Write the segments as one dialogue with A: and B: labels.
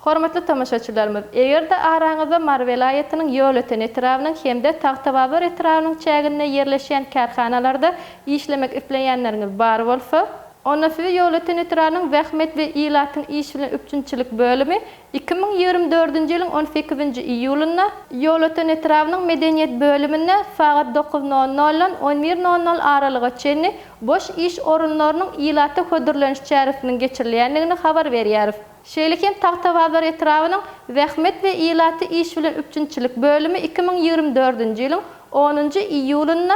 A: Hormatly tamaşaçylarymyz, eger-de araňyzda Mar welaýatynyň ýol öten etrawynyň hemde Tagtababar etrawynyň çäginde ýerleşýän karhanalarda işlemek isleýänleriňiz bar bolsa, onda sizi ýol öten etrawynyň Wähmet we Ilatyň iş bilen üçinçilik bölümi 2024-nji ýylyň 18-nji iýulynda ýol öten etrawynyň medeniýet bölümine saat 9:00-dan 11:00 aralyga çenli boş iş orunlarynyň Ilaty hödürlenýiş çärifiniň geçirilýändigini habar berýär. Şeýlekem Tagtababar etrawynyň Wähmet we Ilaty iş bilen üçinçilik bölümi 2024-nji ýylyň 10-njy iýulynda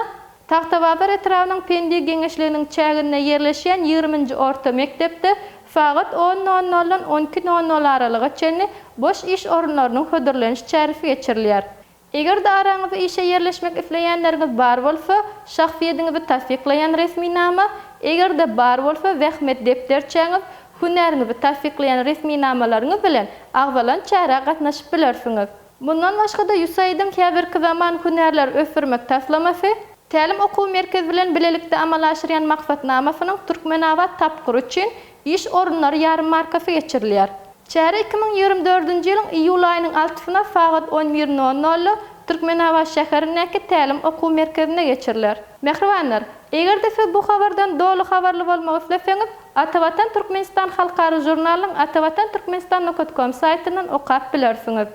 A: Tagtababar etrawynyň Pendi geňeşliginiň çäginde ýerleşýän 20-nji orta mektepde saat 10:00-dan 12:00 aralyga çenli boş iş orunlarynyň hödürlenýiş çärifi geçirilýär. Eger-de araňyzda işe ýerleşmek isleýänleriňiz bar bolsa, şahsiýetiňizi tasdiklaýan resmi nama, eger-de bar bolsa Wähmet depderçäňiz hünäriňizi tasdiklaýan resmi namalaryňyz bilen agzalan çäre gatnaşyp bilersiňiz. Bundan başga da ýüsaýdyň häzirki zaman hünärler ösürmek taslamasy, tälim okuw merkezi bilen bilelikde amal aşyrýan maksatnamasynyň Türkmenawat tapgyry üçin iş orunlary ýarym markasy geçirilýär. Çäre 2024-nji ýylyň iýul aýynyň 6-syna saat 11:00 Türkmenawat şäherindäki tälim okuw merkezine geçiriler. Mehribanlar, eger-de siz bu habardan dolu habarly bolmak isleseňiz, Atawatan Türkmenistan halkary jurnalynyň atawatantürkmenistan.com saýtyndan okap bilersiňiz.